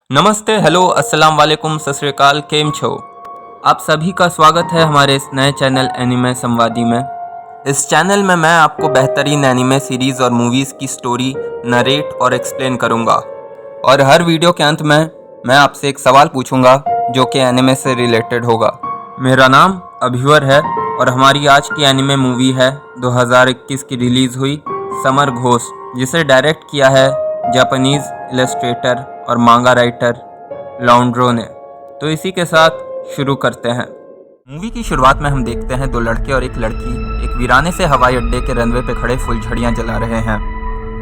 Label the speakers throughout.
Speaker 1: नमस्ते, हेलो, अस्सलाम वालेकुम, सत श्री अकाल, केम छो। आप सभी का स्वागत है हमारे इस नए चैनल एनिमे संवादी में। इस चैनल में मैं आपको बेहतरीन एनिमे सीरीज़ और मूवीज़ की स्टोरी नरेट और एक्सप्लेन करूंगा। और हर वीडियो के अंत में मैं आपसे एक सवाल पूछूंगा जो कि एनिमे से रिलेटेड होगा। मेरा नाम अभिवर है और हमारी आज की एनिमे मूवी है 2021 की रिलीज़ हुई समर घोस्ट, जिसे डायरेक्ट किया है जापानीज़ इलस्ट्रेटर और मांगा राइटर लॉन्ड्रो ने। तो इसी के साथ शुरू करते हैं। मूवी की शुरुआत में हम देखते हैं दो लड़के और एक लड़की एक वीराने से हवाई अड्डे के रनवे पे खड़े फुलझड़ियाँ जला रहे हैं।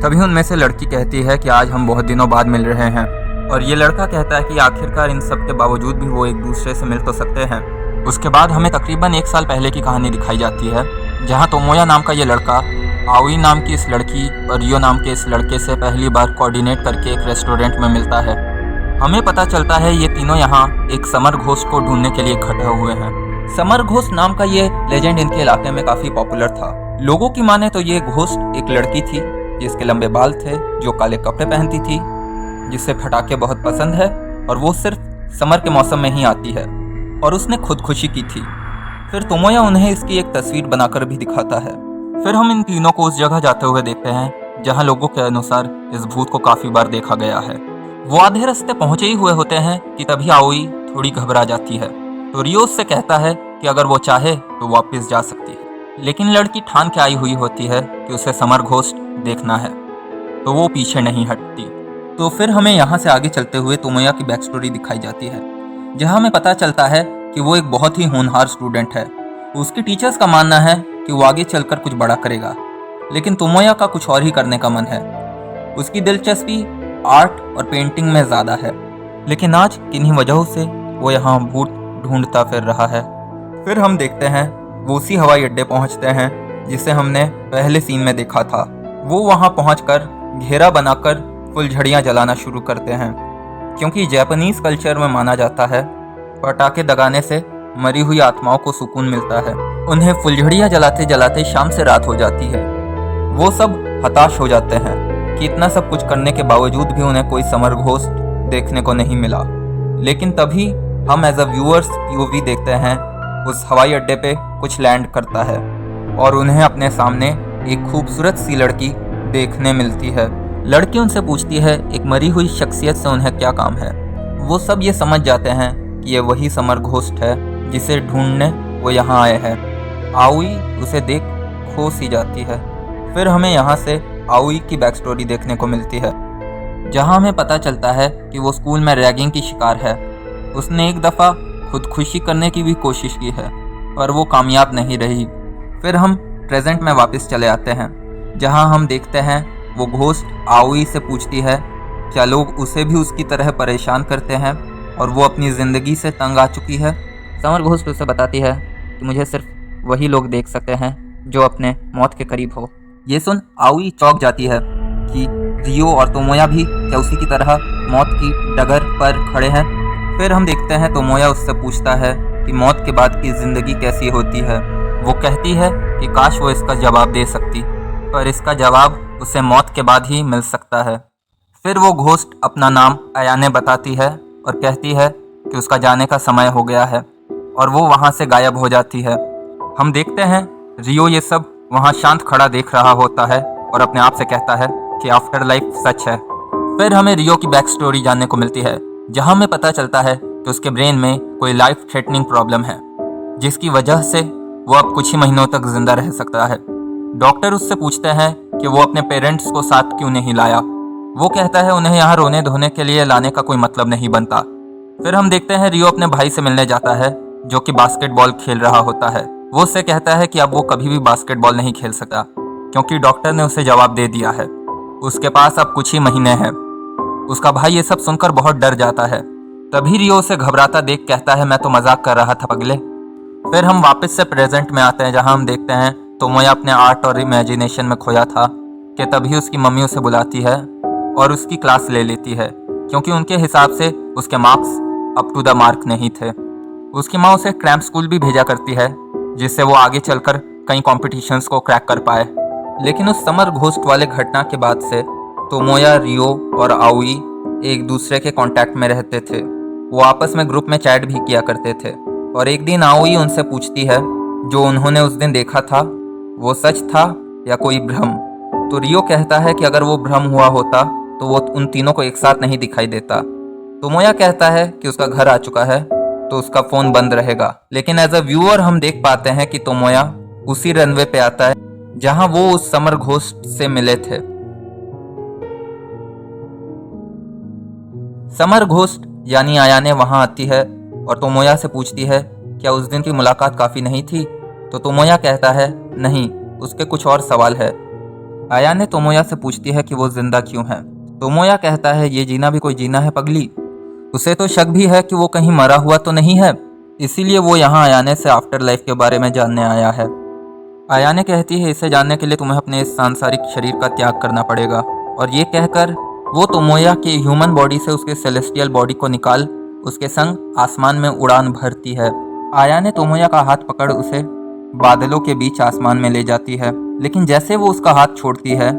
Speaker 1: तभी उनमें से लड़की कहती है कि आज हम बहुत दिनों बाद मिल रहे हैं, और ये लड़का कहता है कि आखिरकार इन सब के बावजूद भी वो एक दूसरे से मिल तो सकते हैं। उसके बाद हमें तकरीबन 1 साल पहले की कहानी दिखाई जाती है, जहाँ तोमोया नाम का ये लड़का आउई नाम की इस लड़की और रियो नाम के इस लड़के से पहली बार कोऑर्डिनेट करके एक रेस्टोरेंट में मिलता है। हमें पता चलता है ये तीनों यहाँ एक समर घोस्ट को ढूंढने के लिए इकट्ठे हुए हैं। समर घोस्ट नाम का ये लेजेंड इनके इलाके में काफी पॉपुलर था। लोगों की माने तो ये घोस्ट एक लड़की थी जिसके लंबे बाल थे, जो काले कपड़े पहनती थी, जिसे फटाके बहुत पसंद है और वो सिर्फ समर के मौसम में ही आती है, और उसने खुदकुशी की थी। फिर तोमोया उन्हें इसकी एक तस्वीर बनाकर भी दिखाता है। फिर हम इन तीनों को उस जगह जाते हुए देखते हैं जहां लोगों के अनुसार इस भूत को काफी बार देखा गया है। वो आधे रास्ते पहुंचे ही हुए होते हैं कि तभी आउई थोड़ी घबरा जाती है। तो रियो उससे कहता है कि अगर वो चाहे तो वापस जा सकती है, लेकिन लड़की ठान के आई हुई होती है कि उसे समर घोस्ट देखना है, तो वो पीछे नहीं हटती। तो फिर हमें यहाँ से आगे चलते हुए तोमोया की बैक स्टोरी दिखाई जाती है, जहाँ हमें पता चलता है कि वो एक बहुत ही होनहार स्टूडेंट है। उसके टीचर्स का मानना है कि वो आगे चलकर कुछ बड़ा करेगा, लेकिन तोमोया का कुछ और ही करने का मन है। उसकी दिलचस्पी आर्ट और पेंटिंग में ज़्यादा है, लेकिन आज किन्हीं वजहों से वो यहाँ भूत ढूंढता फिर रहा है। फिर हम देखते हैं वो उसी हवाई अड्डे पहुँचते हैं जिसे हमने पहले सीन में देखा था। वो वहाँ पहुँचकर घेरा बनाकर फुलझड़ियाँ जलाना शुरू करते हैं, क्योंकि जापानीज़ कल्चर में माना जाता है पटाखे दगाने से मरी हुई आत्माओं को सुकून मिलता है। उन्हें फुलझड़ियाँ जलाते जलाते शाम से रात हो जाती है। वो सब हताश हो जाते हैं कि इतना सब कुछ करने के बावजूद भी उन्हें कोई समर घोस्ट देखने को नहीं मिला। लेकिन तभी हम एज अ व्यूअर्स पीओवी देखते हैं उस हवाई अड्डे पे कुछ लैंड करता है और उन्हें अपने सामने एक खूबसूरत सी लड़की देखने मिलती है। लड़की उनसे पूछती है एक मरी हुई शख्सियत से उन्हें क्या काम है। वो सब ये समझ जाते हैं कि ये वही समर घोस्ट है जिसे ढूंढने वो यहाँ आए हैं। आउई उसे देख खो सी जाती है। फिर हमें यहाँ से आउई की बैक स्टोरी देखने को मिलती है, जहाँ हमें पता चलता है कि वो स्कूल में रैगिंग की शिकार है। उसने एक दफ़ा खुदकुशी करने की भी कोशिश की है, पर वो कामयाब नहीं रही। फिर हम प्रेजेंट में वापस चले आते हैं, जहाँ हम देखते हैं वो घोस्ट आउई से पूछती है क्या लोग उसे भी उसकी तरह परेशान करते हैं और वो अपनी ज़िंदगी से तंग आ चुकी है। समर घोस्ट उसे बताती है कि मुझे सिर्फ वही लोग देख सकते हैं जो अपने मौत के करीब हो। ये सुन आउई चौंक जाती है कि रियो और तोमोया भी क्या उसी की तरह मौत की डगर पर खड़े हैं। फिर हम देखते हैं तोमोया उससे पूछता है कि मौत के बाद की ज़िंदगी कैसी होती है। वो कहती है कि काश वो इसका जवाब दे सकती, पर इसका जवाब उसे मौत के बाद ही मिल सकता है। फिर वो घोस्ट अपना नाम अयाने बताती है और कहती है कि उसका जाने का समय हो गया है, और वो वहाँ से गायब हो जाती है। हम देखते हैं रियो ये सब वहाँ शांत खड़ा देख रहा होता है और अपने आप से कहता है कि आफ्टर लाइफ सच है। फिर हमें रियो की बैक स्टोरी जानने को मिलती है, जहाँ हमें पता चलता है कि उसके ब्रेन में कोई लाइफ थ्रेटनिंग प्रॉब्लम है, जिसकी वजह से वो अब कुछ ही महीनों तक जिंदा रह सकता है। डॉक्टर उससे पूछते हैं कि वो अपने पेरेंट्स को साथ क्यों नहीं लाया। वो कहता है उन्हें यहाँ रोने धोने के लिए लाने का कोई मतलब नहीं बनता। फिर हम देखते हैं रियो अपने भाई से मिलने जाता है, जो कि बास्केटबॉल खेल रहा होता है। वो उससे कहता है कि अब वो कभी भी बास्केटबॉल नहीं खेल सकता, क्योंकि डॉक्टर ने उसे जवाब दे दिया है। उसके पास अब कुछ ही महीने हैं। उसका भाई ये सब सुनकर बहुत डर जाता है। तभी रियो उसे घबराता देख कहता है मैं तो मजाक कर रहा था पगले। फिर हम वापस से प्रेजेंट में आते हैं, जहाँ हम देखते हैं तोमोया अपने आर्ट और इमेजिनेशन में खोया था कि तभी उसकी मम्मी उसे बुलाती है और उसकी क्लास ले लेती है, क्योंकि उनके हिसाब से उसके marks up to the mark नहीं थे। उसकी माँ उसे क्रैम्प स्कूल भी भेजा करती है, जिससे वो आगे चलकर कई कॉम्पिटिशन्स को क्रैक कर पाए। लेकिन उस समर घोस्ट वाले घटना के बाद से तोमोया, रियो और आउई एक दूसरे के कांटेक्ट में रहते थे। वो आपस में ग्रुप में चैट भी किया करते थे। और एक दिन आओई उनसे पूछती है जो उन्होंने उस दिन देखा था वो सच था या कोई भ्रम। तो रियो कहता है कि अगर वो भ्रम हुआ होता तो वो उन तीनों को एक साथ नहीं दिखाई देता। तोमोया कहता है कि उसका घर आ चुका है तो उसका फोन बंद रहेगा। लेकिन एज अ व्यूअर हम देख पाते हैं कि तोमोया उसी रनवे पे आता है जहां वो उस समर घोस्ट से मिले थे। समर घोस्ट यानी आयाने वहां आती है और तोमोया से पूछती है क्या उस दिन की मुलाकात काफी नहीं थी। तो तोमोया कहता है नहीं, उसके कुछ और सवाल है। आयाने तोमोया से पूछती है कि वो जिंदा क्यों है। तोमोया कहता है ये जीना भी कोई जीना है पगली। उसे तो शक भी है कि वो कहीं मरा हुआ तो नहीं है, इसीलिए वो यहाँ आयाने से आफ्टर लाइफ के बारे में जानने आया है। आयाने कहती है इसे जानने के लिए तुम्हें अपने इस सांसारिक शरीर का त्याग करना पड़ेगा। और ये कहकर वो तोमोया के ह्यूमन बॉडी से उसके सेलेस्टियल बॉडी को निकाल उसके संग आसमान में उड़ान भरती है। आयाने तोमोया का हाथ पकड़ उसे बादलों के बीच आसमान में ले जाती है। लेकिन जैसे वो उसका हाथ छोड़ती है,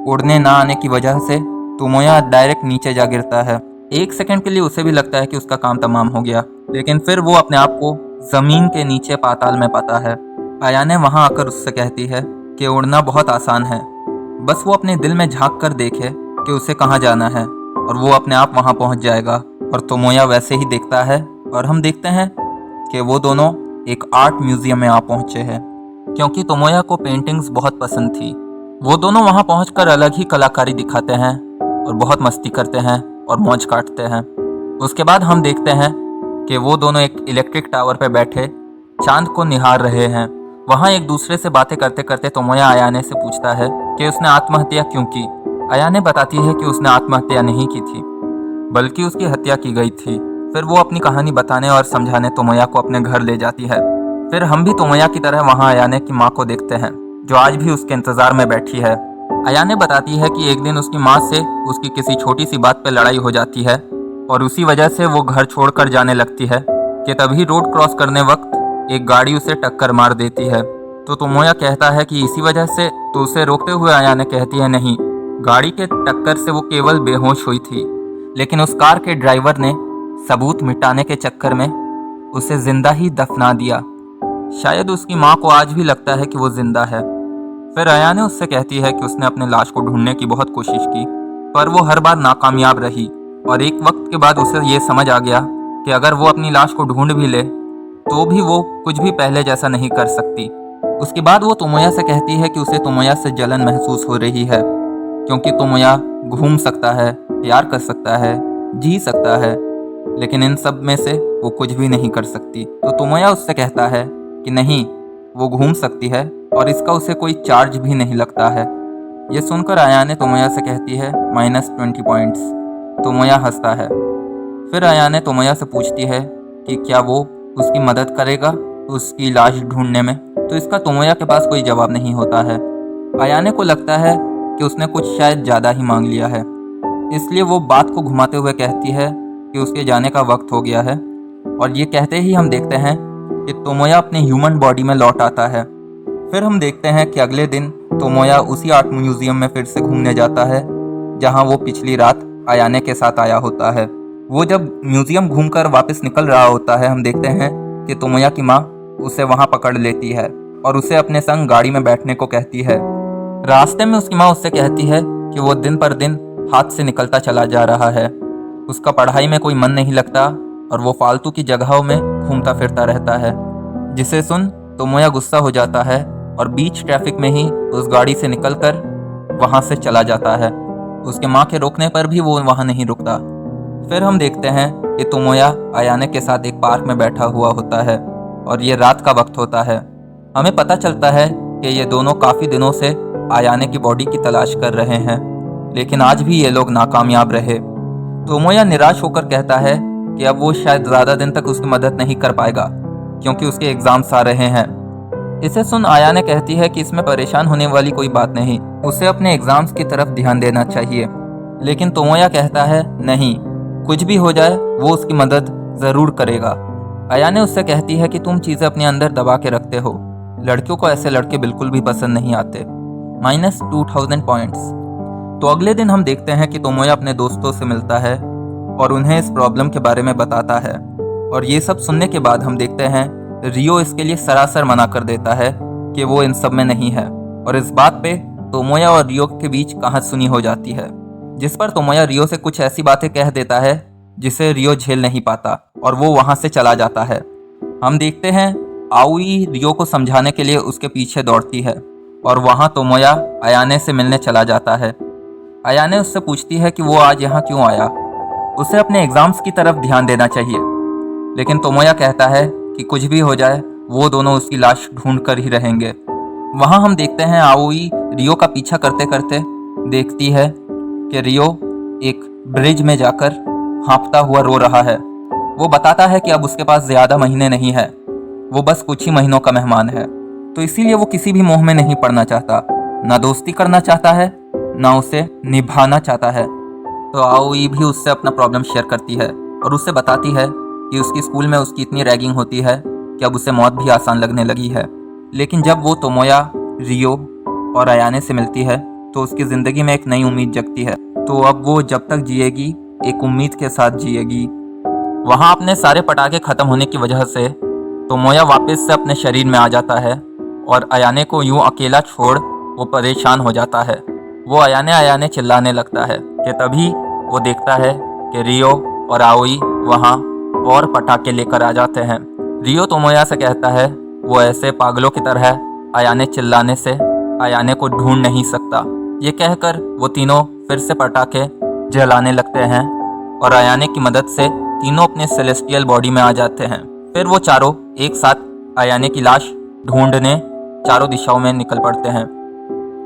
Speaker 1: उड़ने ना आने की वजह से तोमोया डायरेक्ट नीचे जा गिरता है। एक सेकंड के लिए उसे भी लगता है कि उसका काम तमाम हो गया, लेकिन फिर वो अपने आप को जमीन के नीचे पाताल में पाता है। आयाने वहां आकर उससे कहती है कि उड़ना बहुत आसान है, बस वो अपने दिल में झांक कर देखे कि उसे कहाँ जाना है और वो अपने आप वहां पहुंच जाएगा। और तोमोया वैसे ही देखता है और हम देखते हैं कि वो दोनों एक आर्ट म्यूजियम में आ पहुंचे हैं। क्योंकि तोमोया को पेंटिंग्स बहुत पसंद थी, वो दोनों वहां पहुंचकर अलग ही कलाकारी दिखाते हैं और बहुत मस्ती करते हैं और मौज काटते हैं। उसके बाद हम देखते हैं कि वो दोनों एक इलेक्ट्रिक टावर पर बैठे चांद को निहार रहे हैं। वहाँ एक दूसरे से बातें करते करते तोमोया आयाने से पूछता है कि उसने आत्महत्या क्यों की। आयाने बताती है कि उसने आत्महत्या नहीं की थी, बल्कि उसकी हत्या की गई थी। फिर वो अपनी कहानी बताने और समझाने तोमोया को अपने घर ले जाती है। फिर हम भी तोमोया की तरह वहाँ आयाने की माँ को देखते हैं जो आज भी उसके इंतजार में बैठी है। आयाने बताती है कि एक दिन उसकी माँ से उसकी किसी छोटी सी बात पर लड़ाई हो जाती है और उसी वजह से वो घर छोड़कर जाने लगती है कि तभी रोड क्रॉस करने वक्त एक गाड़ी उसे टक्कर मार देती है। तो तोमोया कहता है कि इसी वजह से, तो उसे रोकते हुए आयाने कहती है नहीं, गाड़ी के टक्कर से वो केवल बेहोश हुई थी, लेकिन उस कार के ड्राइवर ने सबूत मिटाने के चक्कर में उसे जिंदा ही दफना दिया। शायद उसकी माँ को आज भी लगता है कि वो जिंदा है। फिर आयाने उससे कहती है कि उसने अपने लाश को ढूंढने की बहुत कोशिश की, पर वो हर बार नाकामयाब रही। और एक वक्त के बाद उसे ये समझ आ गया कि अगर वो अपनी लाश को ढूंढ भी ले तो भी वो कुछ भी पहले जैसा नहीं कर सकती। उसके बाद वो तोमोया से कहती है कि उसे तोमोया से जलन महसूस हो रही है, क्योंकि तोमोया घूम सकता है, प्यार कर सकता है, जी सकता है, लेकिन इन सब में से वो कुछ भी नहीं कर सकती। तो तोमोया उससे कहता है कि नहीं, वो घूम सकती है और इसका उसे कोई चार्ज भी नहीं लगता है। ये सुनकर आयाने तोमोया से कहती है -20 पॉइंट्स। तोमोया हंसता है। फिर आयाने तोमोया से पूछती है कि क्या वो उसकी मदद करेगा उसकी लाश ढूंढने में। तो इसका तोमोया के पास कोई जवाब नहीं होता है। आयाने को लगता है कि उसने कुछ शायद ज़्यादा ही मांग लिया है, इसलिए वो बात को घुमाते हुए कहती है कि उसके जाने का वक्त हो गया है। और ये कहते ही हम देखते हैं कि तोमोया अपने ह्यूमन बॉडी में लौट आता है। फिर हम देखते हैं कि अगले दिन तोमोया उसी आर्ट म्यूजियम में फिर से घूमने जाता है जहां वो पिछली रात आयाने के साथ आया होता है। वो जब म्यूजियम घूमकर वापस निकल रहा होता है, हम देखते हैं कि तोमोया की माँ उसे वहां पकड़ लेती है और उसे अपने संग गाड़ी में बैठने को कहती है। रास्ते में उसकी माँ उससे कहती है कि वो दिन पर दिन हाथ से निकलता चला जा रहा है, उसका पढ़ाई में कोई मन नहीं लगता और वो फालतू की जगहों में घूमता फिरता रहता है। जिसे सुन तोमोया गुस्सा हो जाता है और बीच ट्रैफिक में ही उस गाड़ी से निकलकर वहां से चला जाता है। उसके माँ के रोकने पर भी वो वहां नहीं रुकता। फिर हम देखते हैं कि तोमोया आयाने के साथ एक पार्क में बैठा हुआ होता है और ये रात का वक्त होता है। हमें पता चलता है कि ये दोनों काफ़ी दिनों से आयाने की बॉडी की तलाश कर रहे हैं, लेकिन आज भी ये लोग नाकामयाब रहे। तोमोया निराश होकर कहता है कि अब वो शायद ज़्यादा दिन तक उसकी मदद नहीं कर पाएगा क्योंकि उसके एग्ज़ाम्स आ रहे हैं। इसे सुन आयाने कहती है कि इसमें परेशान होने वाली कोई बात नहीं, उसे अपने एग्ज़ाम्स की तरफ ध्यान देना चाहिए। लेकिन तोमोया कहता है नहीं, कुछ भी हो जाए वो उसकी मदद ज़रूर करेगा। आयाने उससे कहती है कि तुम चीज़ें अपने अंदर दबा के रखते हो, लड़कियों को ऐसे लड़के बिल्कुल भी पसंद नहीं आते। -2000 पॉइंट्स। तो अगले दिन हम देखते हैं कि तोमोया अपने दोस्तों से मिलता है और उन्हें इस प्रॉब्लम के बारे में बताता है। और ये सब सुनने के बाद हम देखते हैं रियो इसके लिए सरासर मना कर देता है कि वो इन सब में नहीं है। और इस बात पे तोमोया और रियो के बीच कहासुनी हो जाती है, जिस पर तोमोया रियो से कुछ ऐसी बातें कह देता है जिसे रियो झेल नहीं पाता और वो वहाँ से चला जाता है। हम देखते हैं आउई रियो को समझाने के लिए उसके पीछे दौड़ती है और वहाँ तोमोया अयाने से मिलने चला जाता है। अयाने उससे पूछती है कि वो आज यहाँ क्यों आया, उसे अपने एग्जाम्स की तरफ ध्यान देना चाहिए। लेकिन तोमोया कहता है कि कुछ भी हो जाए वो दोनों उसकी लाश ढूंढ कर ही रहेंगे। वहाँ हम देखते हैं आउई रियो का पीछा करते करते देखती है कि रियो एक ब्रिज में जाकर हाँफता हुआ रो रहा है। वो बताता है कि अब उसके पास ज़्यादा महीने नहीं है, वो बस कुछ ही महीनों का मेहमान है, तो इसीलिए वो किसी भी मोह में नहीं पड़ना चाहता, ना दोस्ती करना चाहता है ना उसे निभाना चाहता है। तो आउई भी उससे अपना प्रॉब्लम शेयर करती है और उससे बताती है कि उसकी स्कूल में उसकी इतनी रैगिंग होती है कि अब उसे मौत भी आसान लगने लगी है। लेकिन जब वो तोमोया, रियो और अयाने से मिलती है तो उसकी ज़िंदगी में एक नई उम्मीद जगती है। तो अब वो जब तक जिएगी एक उम्मीद के साथ जिएगी। वहाँ अपने सारे पटाखे ख़त्म होने की वजह से तोमोया वापस से अपने शरीर में आ जाता है और अयाने को यूं अकेला छोड़ वो परेशान हो जाता है। वो अयाने अयाने चिल्लाने लगता है कि तभी वो देखता है कि रियो और आउई वहाँ और पटाखे लेकर आ जाते हैं। रियो तोमोया से कहता है वो ऐसे पागलों की तरह अयाने चिल्लाने से अयाने को ढूंढ नहीं सकता। ये कहकर वो तीनों फिर से पटाखे जलाने लगते हैं और अयाने की मदद से तीनों अपने सेलेस्टियल बॉडी में आ जाते हैं। फिर वो चारों एक साथ अयाने की लाश ढूंढने चारों दिशाओं में निकल पड़ते हैं।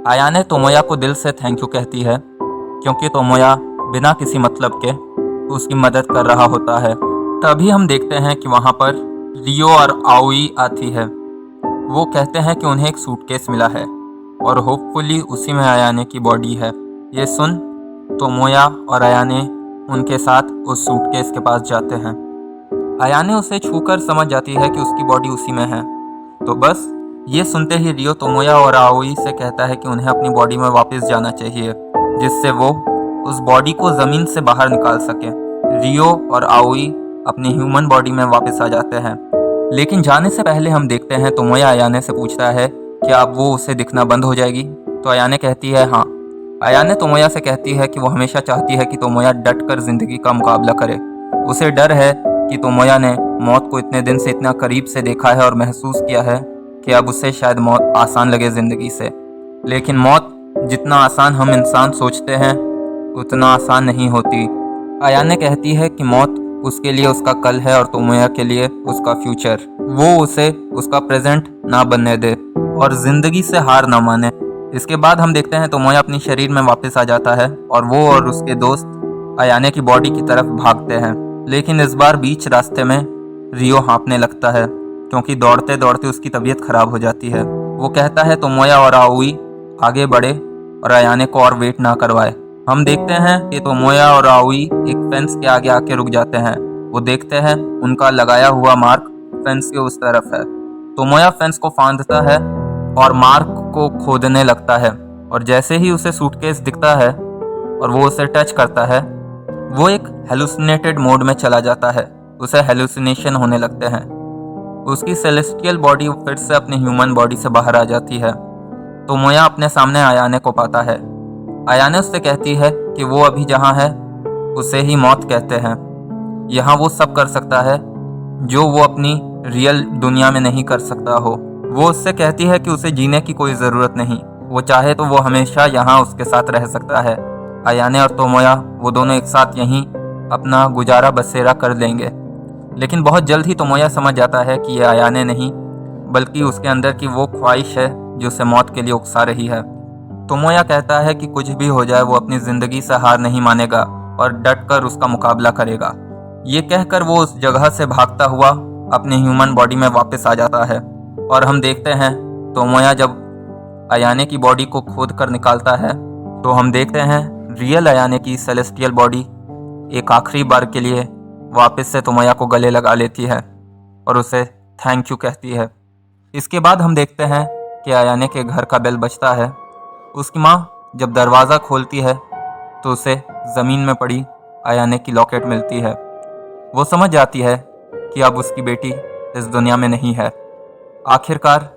Speaker 1: अयाने तोमोया को दिल से थैंक यू कहती है क्योंकि तोमोया बिना किसी मतलब के उसकी मदद कर रहा होता है। तभी हम देखते हैं कि वहाँ पर रियो और आउई आती है। वो कहते हैं कि उन्हें एक सूटकेस मिला है और होपफुली उसी में अयाने की बॉडी है। ये सुन तोमोया और अयाने उनके साथ उस सूटकेस के पास जाते हैं। अयाने उसे छूकर समझ जाती है कि उसकी बॉडी उसी में है। तो बस ये सुनते ही रियो तोमोया और आउई से कहता है कि उन्हें अपनी बॉडी में वापस जाना चाहिए जिससे वो उस बॉडी को ज़मीन से बाहर निकाल सके। रियो और आउई अपनी ह्यूमन बॉडी में वापस आ जाते हैं। लेकिन जाने से पहले हम देखते हैं तोमोया अयाने से पूछता है कि अब वो उसे दिखना बंद हो जाएगी। तो अयाने कहती है हाँ। अयाने तोमोया से कहती है कि वो हमेशा चाहती है कि तोमोया डट कर ज़िंदगी का मुकाबला करे। उसे डर है कि तोमोया ने मौत को इतने दिन से इतना करीब से देखा है और महसूस किया है कि अब उसे शायद मौत आसान लगे ज़िंदगी से। लेकिन मौत जितना आसान हम इंसान सोचते हैं उतना आसान नहीं होती। अयाने कहती है कि मौत उसके लिए उसका कल है और तोमोया के लिए उसका फ्यूचर। वो उसे उसका प्रेजेंट ना बनने दे और ज़िंदगी से हार ना माने। इसके बाद हम देखते हैं तोमोया अपनी शरीर में वापस आ जाता है और वो और उसके दोस्त अयाने की बॉडी की तरफ भागते हैं। लेकिन इस बार बीच रास्ते में रियो हाँफने लगता है क्योंकि दौड़ते दौड़ते उसकी तबीयत खराब हो जाती है। वो कहता है तोमोया और आउई आगे बढ़े और अयाने को और वेट ना करवाए। हम देखते हैं कि तोमोया और आउई एक फेंस के आगे आके रुक जाते हैं। वो देखते हैं उनका लगाया हुआ मार्क फेंस के उस तरफ है। तोमोया फेंस को फांदता है और मार्क को खोदने लगता है और जैसे ही उसे सूटकेस दिखता है और वो उसे टच करता है वो एक हेलुसिनेटेड मोड में चला जाता है। उसे हेलुसिनेशन होने लगते हैं। उसकी सेलेस्टियल बॉडी फिर से अपनी ह्यूमन बॉडी से बाहर आ जाती है। तोमोया अपने सामने अयाने को पाता है। अयाने उससे कहती है कि वो अभी जहाँ है उसे ही मौत कहते हैं। यहाँ वो सब कर सकता है जो वो अपनी रियल दुनिया में नहीं कर सकता हो। वो उससे कहती है कि उसे जीने की कोई ज़रूरत नहीं, वो चाहे तो वो हमेशा यहाँ उसके साथ रह सकता है। अयाने और तोमोया वो दोनों एक साथ यहीं अपना गुजारा बसेरा कर लेंगे। लेकिन बहुत जल्द ही तोमोया समझ जाता है कि यह अयाने नहीं बल्कि उसके अंदर की वो ख्वाहिश है जो उसे मौत के लिए उकसा रही है। तोमोया कहता है कि कुछ भी हो जाए वो अपनी ज़िंदगी से हार नहीं मानेगा और डट कर उसका मुकाबला करेगा। ये कहकर वो उस जगह से भागता हुआ अपनी ह्यूमन बॉडी में वापस आ जाता है और हम देखते हैं तोमोया जब अयाने की बॉडी को खोद कर निकालता है तो हम देखते हैं रियल अयाने की सेलेस्टियल बॉडी एक आखिरी बार के लिए वापस से तोमोया को गले लगा लेती है और उसे थैंक यू कहती है। इसके बाद हम देखते हैं कि अयाने के घर का बेल बजता है। उसकी माँ जब दरवाज़ा खोलती है तो उसे ज़मीन में पड़ी अयाने की लॉकेट मिलती है। वो समझ जाती है कि अब उसकी बेटी इस दुनिया में नहीं है। आखिरकार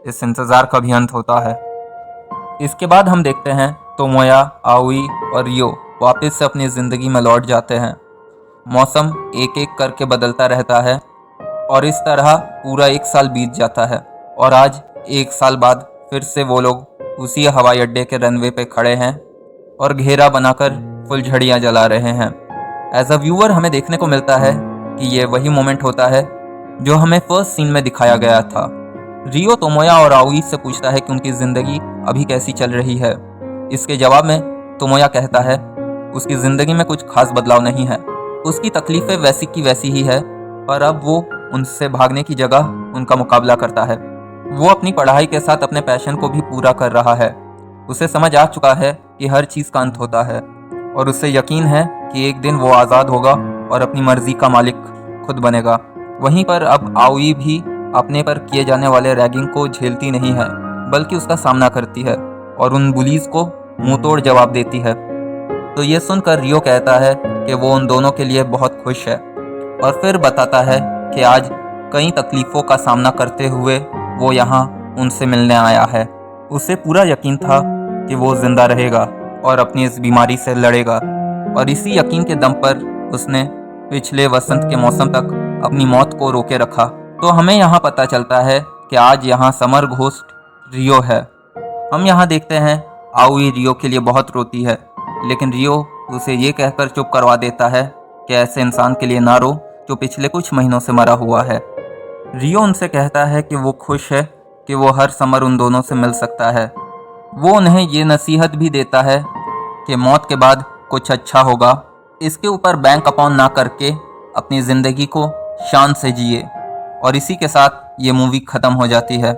Speaker 1: इस इंतज़ार का भी अंत होता है। इसके बाद हम देखते हैं तोमोया, आउई और रियो वापस से अपनी ज़िंदगी में लौट जाते हैं। मौसम एक एक करके बदलता रहता है और इस तरह पूरा 1 साल बीत जाता है और आज 1 साल बाद फिर से वो लोग उसी हवाई अड्डे के रनवे पे खड़े हैं और घेरा बनाकर फुलझड़ियाँ जला रहे हैं। एज अ व्यूअर हमें देखने को मिलता है कि ये वही मोमेंट होता है जो हमें फर्स्ट सीन में दिखाया गया था। रियो तोमोया और आउई से पूछता है कि उनकी ज़िंदगी अभी कैसी चल रही है। इसके जवाब में तोमोया कहता है उसकी ज़िंदगी में कुछ खास बदलाव नहीं है, उसकी तकलीफ़ें वैसी की वैसी ही है, पर अब वो उनसे भागने की जगह उनका मुकाबला करता है। वो अपनी पढ़ाई के साथ अपने पैशन को भी पूरा कर रहा है। उसे समझ आ चुका है कि हर चीज़ का अंत होता है और उसे यकीन है कि एक दिन वो आज़ाद होगा और अपनी मर्जी का मालिक खुद बनेगा। वहीं पर अब आउई भी अपने पर किए जाने वाले रैगिंग को झेलती नहीं है, बल्कि उसका सामना करती है और उन बुलीज को मुंह तोड़ जवाब देती है। तो ये सुनकर रियो कहता है कि वो उन दोनों के लिए बहुत खुश है और फिर बताता है कि आज कई तकलीफ़ों का सामना करते हुए वो यहाँ उनसे मिलने आया है। उसे पूरा यकीन था कि वो जिंदा रहेगा और अपनी इस बीमारी से लड़ेगा और इसी यकीन के दम पर उसने पिछले वसंत के मौसम तक अपनी मौत को रोके रखा। तो हमें यहाँ पता चलता है कि आज यहाँ समर घोस्ट रियो है। हम यहाँ देखते हैं आउई रियो के लिए बहुत रोती है, लेकिन रियो उसे ये कहकर चुप करवा देता है कि ऐसे इंसान के लिए ना रो जो पिछले कुछ महीनों से मरा हुआ है। रियो उनसे कहता है कि वो खुश है कि वो हर समर उन दोनों से मिल सकता है। वो उन्हें ये नसीहत भी देता है कि मौत के बाद कुछ अच्छा होगा। इसके ऊपर बैंक अपॉन ना करके अपनी ज़िंदगी को शान से जिए। और इसी के साथ ये मूवी ख़त्म हो जाती है।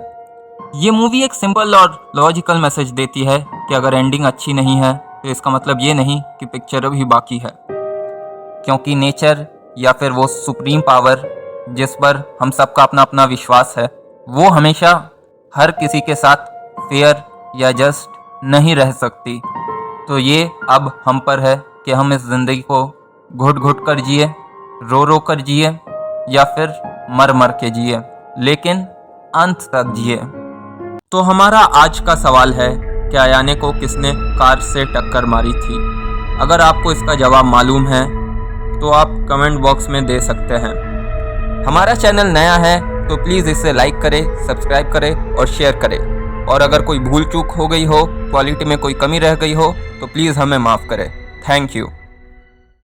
Speaker 1: ये मूवी एक सिंपल और लॉजिकल मैसेज देती है कि अगर एंडिंग अच्छी नहीं है तो इसका मतलब ये नहीं कि पिक्चर अभी बाकी है, क्योंकि नेचर या फिर वो सुप्रीम पावर जिस पर हम सबका अपना अपना विश्वास है, वो हमेशा हर किसी के साथ फेयर या जस्ट नहीं रह सकती। तो ये अब हम पर है कि हम इस ज़िंदगी को घुट घुट कर जिए, रो रो कर जिए या फिर मर मर के जिए, लेकिन अंत तक जिए। तो हमारा आज का सवाल है कि अयाने को किसने कार से टक्कर मारी थी। अगर आपको इसका जवाब मालूम है तो आप कमेंट बॉक्स में दे सकते हैं। हमारा चैनल नया है तो प्लीज़ इसे लाइक करें, सब्सक्राइब करें और शेयर करें। और अगर कोई भूल चूक हो गई हो, क्वालिटी में कोई कमी रह गई हो तो प्लीज़ हमें माफ़ करें। Thank you.